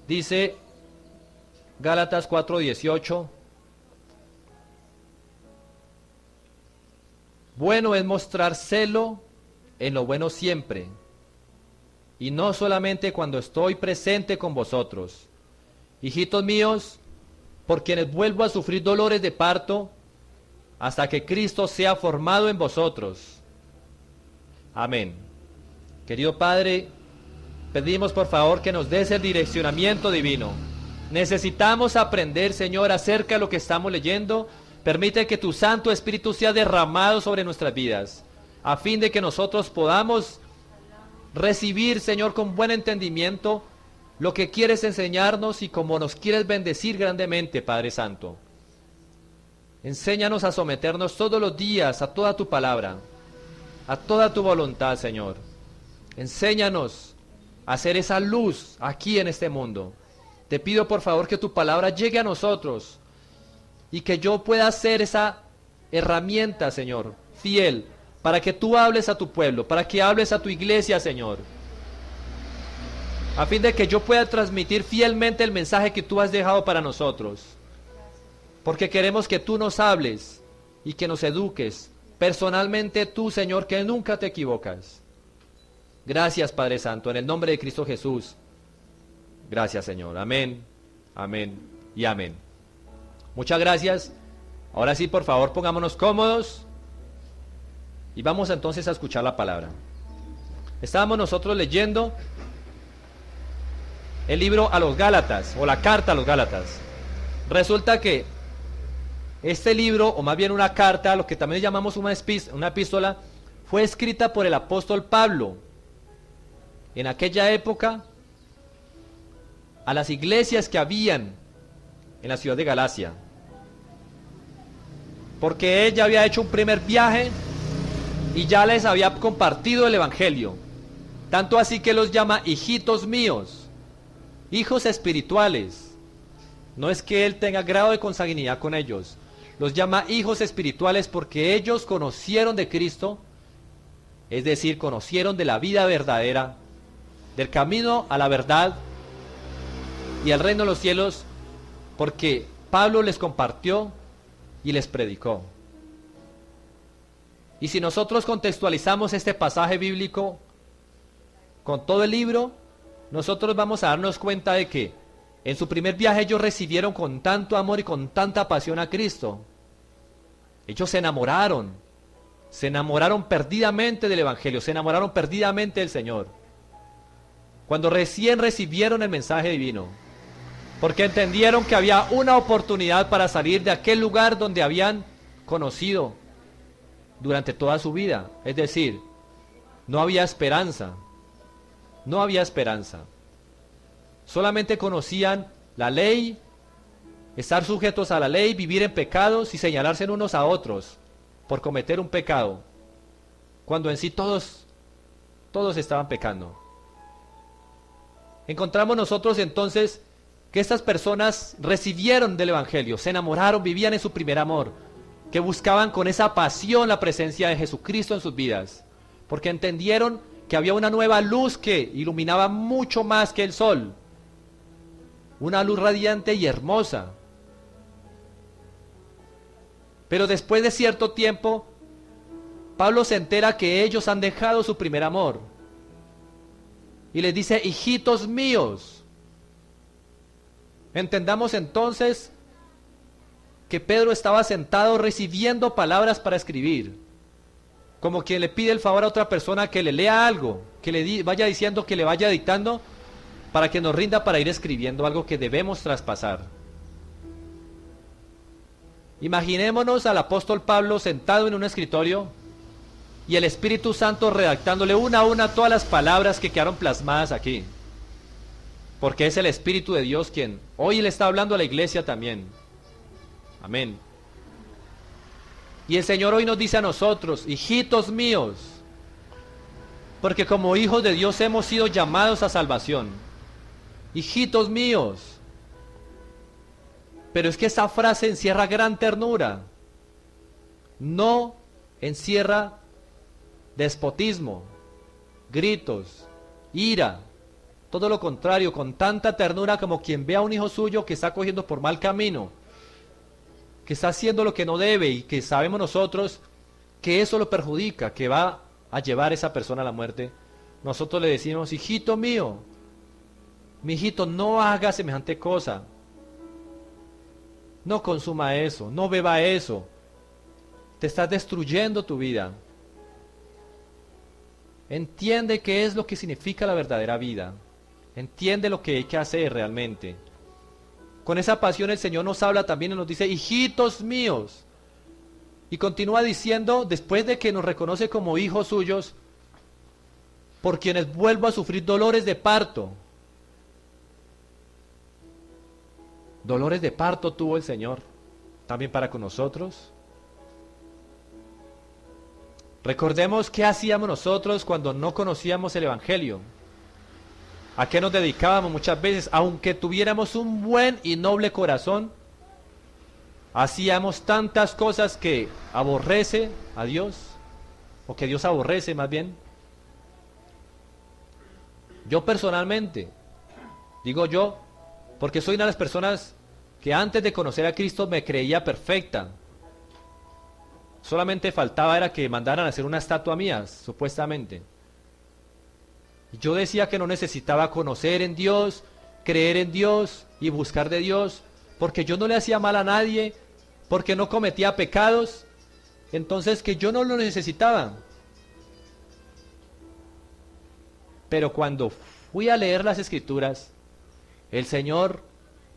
Dice Gálatas 4:18: bueno es mostrar celo en lo bueno siempre, y no solamente cuando estoy presente con vosotros, hijitos míos, por quienes vuelvo a sufrir dolores de parto, hasta que Cristo sea formado en vosotros. Amén. Querido Padre, pedimos por favor que nos des el direccionamiento divino. Necesitamos aprender, Señor, acerca de lo que estamos leyendo. Permite que tu Santo Espíritu sea derramado sobre nuestras vidas, a fin de que nosotros podamos recibir, Señor, con buen entendimiento lo que quieres enseñarnos y como nos quieres bendecir grandemente, Padre Santo. Enséñanos a someternos todos los días a toda tu palabra, a toda tu voluntad, Señor. Enséñanos a hacer esa luz aquí en este mundo. Te pido por favor que tu palabra llegue a nosotros y que yo pueda ser esa herramienta, Señor, fiel, para que tú hables a tu pueblo, para que hables a tu iglesia, Señor, a fin de que yo pueda transmitir fielmente el mensaje que tú has dejado para nosotros, porque queremos que tú nos hables y que nos eduques personalmente tú, Señor, que nunca te equivocas. Gracias, Padre Santo, en el nombre de Cristo Jesús. Gracias, Señor. Amén, amén y amén. Muchas gracias. Ahora sí, por favor, pongámonos cómodos y vamos entonces a escuchar la palabra. Estábamos nosotros leyendo el libro a los Gálatas, o la carta a los Gálatas. Resulta que este libro, o más bien una carta, lo que también llamamos una epístola, fue escrita por el apóstol Pablo en aquella época a las iglesias que habían en la ciudad de Galacia, porque él ya había hecho un primer viaje y ya les había compartido el evangelio, tanto así que los llama hijitos míos, hijos espirituales. No es que él tenga grado de consanguinidad con ellos, los llama hijos espirituales porque ellos conocieron de Cristo, es decir, conocieron de la vida verdadera, del camino a la verdad y al reino de los cielos, porque Pablo les compartió y les predicó. Y si nosotros contextualizamos este pasaje bíblico con todo el libro, nosotros vamos a darnos cuenta de que en su primer viaje ellos recibieron con tanto amor y con tanta pasión a Cristo. Ellos se enamoraron perdidamente del evangelio, se enamoraron perdidamente del Señor, cuando recién recibieron el mensaje divino, porque entendieron que había una oportunidad para salir de aquel lugar donde habían conocido durante toda su vida. Es decir, no había esperanza, no había esperanza. Solamente conocían la ley, estar sujetos a la ley, vivir en pecados y señalarse unos a otros por cometer un pecado, cuando en sí todos estaban pecando. Encontramos nosotros entonces que estas personas recibieron del evangelio, se enamoraron, vivían en su primer amor, que buscaban con esa pasión la presencia de Jesucristo en sus vidas, porque entendieron que había una nueva luz que iluminaba mucho más que el sol, una luz radiante y hermosa. Pero después de cierto tiempo, Pablo se entera que ellos han dejado su primer amor y les dice: hijitos míos. Entendamos entonces que Pedro estaba sentado recibiendo palabras para escribir, como quien le pide el favor a otra persona que le lea algo, que le vaya diciendo, que le vaya dictando, para que nos rinda para ir escribiendo algo que debemos traspasar. Imaginémonos al apóstol Pablo sentado en un escritorio y el Espíritu Santo redactándole una a una todas las palabras que quedaron plasmadas aquí, porque es el Espíritu de Dios quien hoy le está hablando a la iglesia también. Amén. Y el Señor hoy nos dice a nosotros: hijitos míos, porque como hijos de Dios hemos sido llamados a salvación. Hijitos míos. Pero es que esa frase encierra gran ternura, no encierra despotismo, gritos, ira. todo lo contrario, con tanta ternura como quien ve a un hijo suyo que está cogiendo por mal camino, que está haciendo lo que no debe y que sabemos nosotros que eso lo perjudica, que va a llevar a esa persona a la muerte. Nosotros le decimos, hijito mío, mi hijito, no haga semejante cosa, no consuma eso, no beba eso, te estás destruyendo tu vida. Entiende qué es lo que significa la verdadera vida, entiende lo que hay que hacer realmente. Con esa pasión el Señor nos habla también y nos dice, hijitos míos, y continúa diciendo, después de que nos reconoce como hijos suyos, por quienes vuelvo a sufrir dolores de parto. Dolores de parto tuvo el Señor, también para con nosotros. Recordemos qué hacíamos nosotros cuando no conocíamos el Evangelio. ¿A qué nos dedicábamos muchas veces? Aunque tuviéramos un buen y noble corazón, hacíamos tantas cosas que aborrece a Dios, o que Dios aborrece más bien. Yo personalmente, digo yo, porque soy una de las personas que antes de conocer a Cristo me creía perfecta. Solamente faltaba era que mandaran a hacer una estatua mía, supuestamente. Yo decía que no necesitaba conocer en Dios, creer en Dios y buscar de Dios, porque yo no le hacía mal a nadie, porque no cometía pecados, entonces que yo no lo necesitaba. Pero cuando fui a leer las Escrituras, el Señor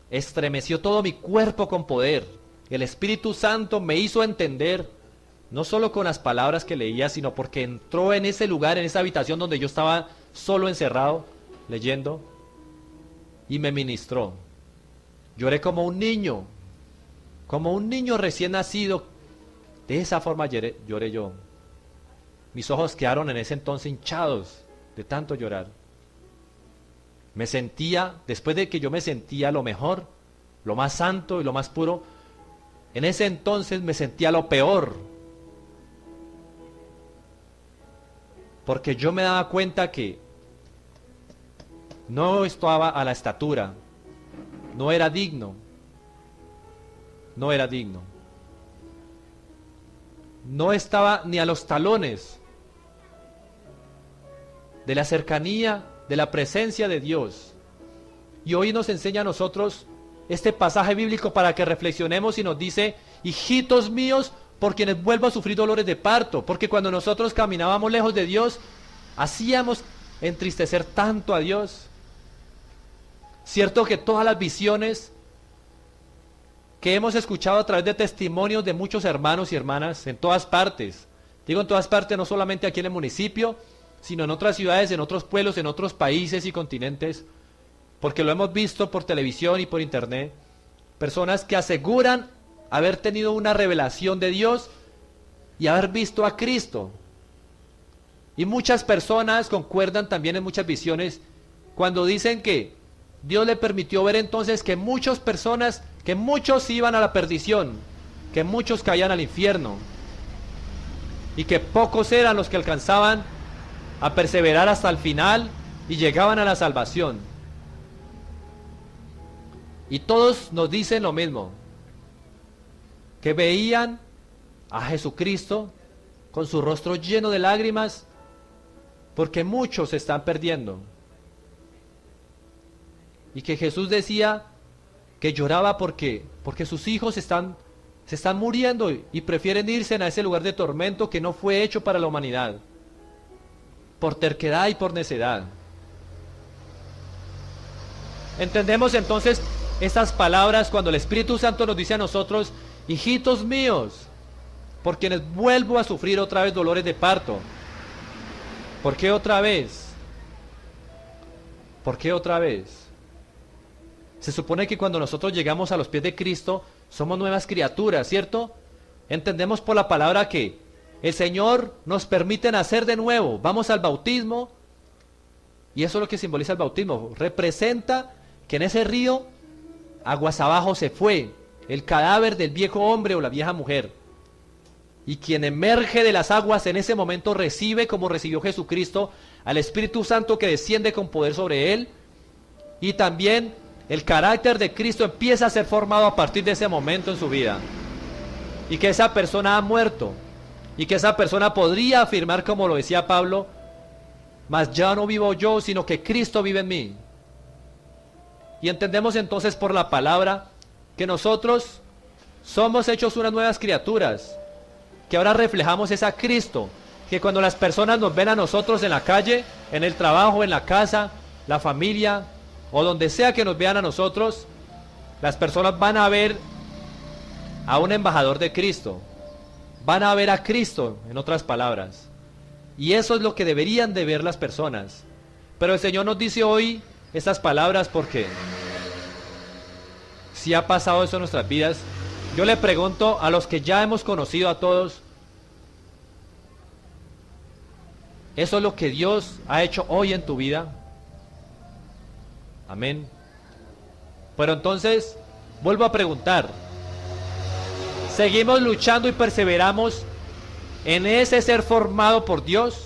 estremeció todo mi cuerpo con poder. El Espíritu Santo me hizo entender, no solo con las palabras que leía, sino porque entró en ese lugar, en esa habitación donde yo estaba solo encerrado, leyendo, y me ministró. Lloré como un niño recién nacido. De esa forma lloré yo. Mis ojos quedaron en ese entonces hinchados de tanto llorar. Me sentía, después de que yo me sentía lo mejor, lo más santo y lo más puro, en ese entonces me sentía lo peor. Porque yo me daba cuenta que no estaba a la estatura, no era digno, no estaba ni a los talones de la cercanía, de la presencia de Dios. Y hoy nos enseña a nosotros este pasaje bíblico para que reflexionemos y nos dice, hijitos míos, por quienes vuelvo a sufrir dolores de parto, porque cuando nosotros caminábamos lejos de Dios, hacíamos entristecer tanto a Dios. Cierto que todas las visiones que hemos escuchado a través de testimonios de muchos hermanos y hermanas en todas partes, digo en todas partes, no solamente aquí en el municipio, sino en otras ciudades, en otros pueblos, en otros países y continentes, porque lo hemos visto por televisión y por internet, personas que aseguran haber tenido una revelación de Dios y haber visto a Cristo. Y muchas personas concuerdan también en muchas visiones cuando dicen que Dios le permitió ver entonces que muchos iban a la perdición, que muchos caían al infierno y que pocos eran los que alcanzaban a perseverar hasta el final y llegaban a la salvación. Y todos nos dicen lo mismo, que veían a Jesucristo con su rostro lleno de lágrimas, porque muchos se están perdiendo. Y que Jesús decía que lloraba porque sus hijos se están muriendo y prefieren irse a ese lugar de tormento que no fue hecho para la humanidad, por terquedad y por necedad. Entendemos entonces estas palabras cuando el Espíritu Santo nos dice a nosotros, hijitos míos, por quienes vuelvo a sufrir otra vez dolores de parto. ¿Por qué otra vez? ¿Por qué otra vez? Se supone que cuando nosotros llegamos a los pies de Cristo, somos nuevas criaturas, ¿cierto? Entendemos por la palabra que el Señor nos permite nacer de nuevo. Vamos al bautismo, y eso es lo que simboliza el bautismo. Representa que en ese río, aguas abajo se fue el cadáver del viejo hombre o la vieja mujer. Y quien emerge de las aguas en ese momento recibe, como recibió Jesucristo, al Espíritu Santo que desciende con poder sobre él, Y también el carácter de Cristo empieza a ser formado a partir de ese momento en su vida. Y que esa persona ha muerto. Y que esa persona podría afirmar, como lo decía Pablo, mas ya no vivo yo, sino que Cristo vive en mí. Y entendemos entonces por la palabra que nosotros somos hechos unas nuevas criaturas, que ahora reflejamos esa Cristo, que cuando las personas nos ven a nosotros en la calle, en el trabajo, en la casa, la familia, o donde sea que nos vean a nosotros, las personas van a ver a un embajador de Cristo, van a ver a Cristo, en otras palabras. Y eso es lo que deberían de ver las personas. Pero el Señor nos dice hoy estas palabras porque si ha pasado eso en nuestras vidas, yo le pregunto a los que ya hemos conocido a todos, ¿eso es lo que Dios ha hecho hoy en tu vida? Amén. Pero entonces, vuelvo a preguntar, ¿seguimos luchando y perseveramos en ese ser formado por Dios?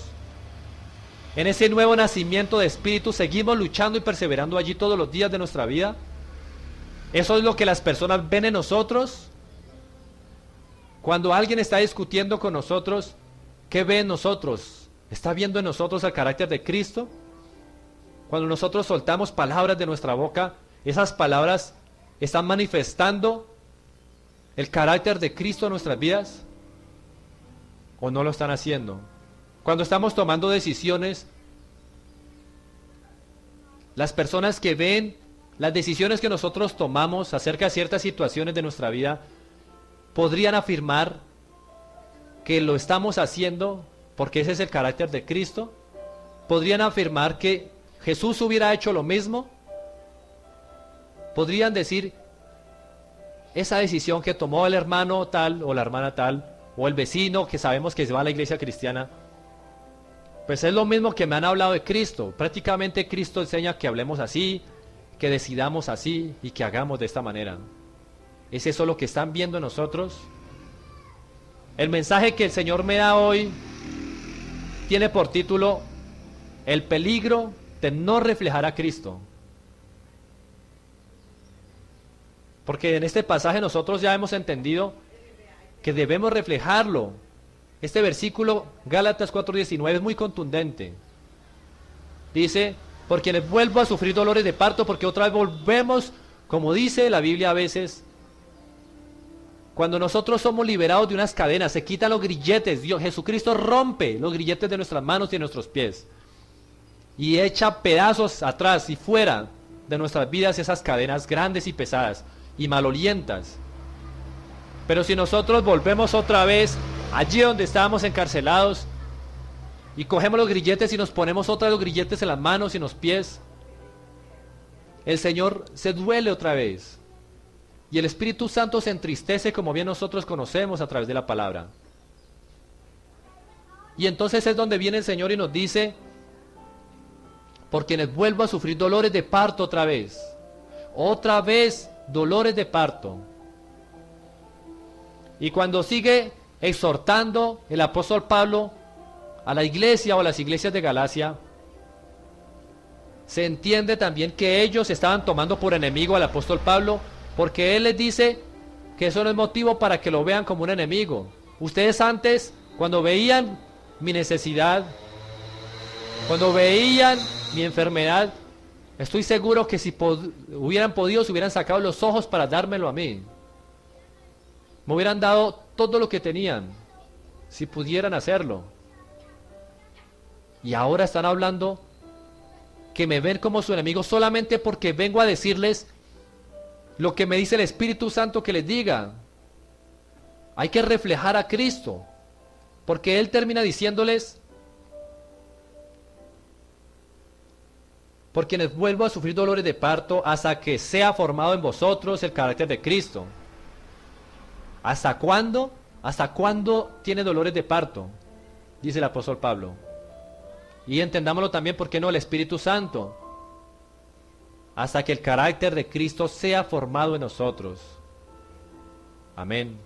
En ese nuevo nacimiento de espíritu, ¿seguimos luchando y perseverando allí todos los días de nuestra vida? ¿Eso es lo que las personas ven en nosotros? Cuando alguien está discutiendo con nosotros, ¿qué ve en nosotros? ¿Está viendo en nosotros el carácter de Cristo? Cuando nosotros soltamos palabras de nuestra boca, esas palabras están manifestando el carácter de Cristo en nuestras vidas, ¿o no lo están haciendo? Cuando estamos tomando decisiones, las personas que ven las decisiones que nosotros tomamos acerca de ciertas situaciones de nuestra vida, podrían afirmar que lo estamos haciendo porque ese es el carácter de Cristo. Podrían afirmar que Jesús hubiera hecho lo mismo. Podrían decir, esa decisión que tomó el hermano tal o la hermana tal, o el vecino que sabemos que se va a la iglesia cristiana, pues es lo mismo que me han hablado de Cristo. Prácticamente Cristo enseña que hablemos así, que decidamos así y que hagamos de esta manera. ¿Es eso lo que están viendo en nosotros? El mensaje que el Señor me da hoy tiene por título el peligro de no reflejar a Cristo. Porque en este pasaje nosotros ya hemos entendido que debemos reflejarlo. Este versículo, Gálatas 4:19, es muy contundente. Dice, por quienes vuelvo a sufrir dolores de parto, porque otra vez volvemos, como dice la Biblia a veces, cuando nosotros somos liberados de unas cadenas, se quitan los grilletes, Dios, Jesucristo rompe los grilletes de nuestras manos y de nuestros pies, y echa pedazos atrás y fuera de nuestras vidas esas cadenas grandes y pesadas y malolientas. Pero si nosotros volvemos otra vez allí donde estábamos encarcelados, y cogemos los grilletes y nos ponemos otra vez los grilletes en las manos y en los pies, el Señor se duele otra vez. Y el Espíritu Santo se entristece, como bien nosotros conocemos a través de la palabra. Y entonces es donde viene el Señor y nos dice, por quienes vuelvo a sufrir dolores de parto otra vez. Otra vez dolores de parto. Y cuando sigue exhortando el apóstol Pablo a la iglesia o a las iglesias de Galacia, se entiende también que ellos estaban tomando por enemigo al apóstol Pablo, porque él les dice que eso no es motivo para que lo vean como un enemigo. Ustedes antes, cuando veían mi necesidad, cuando veían mi enfermedad, estoy seguro que si hubieran podido, se hubieran sacado los ojos para dármelo a mí. Me hubieran dado todo lo que tenían, si pudieran hacerlo. Y ahora están hablando que me ven como su enemigo solamente porque vengo a decirles lo que me dice el Espíritu Santo que les diga. Hay que reflejar a Cristo, porque Él termina diciéndoles, por quienes vuelvo a sufrir dolores de parto hasta que sea formado en vosotros el carácter de Cristo. ¿Hasta cuándo? ¿Hasta cuándo tiene dolores de parto? Dice el apóstol Pablo. Y entendámoslo también, ¿por qué no? El Espíritu Santo. Hasta que el carácter de Cristo sea formado en nosotros. Amén.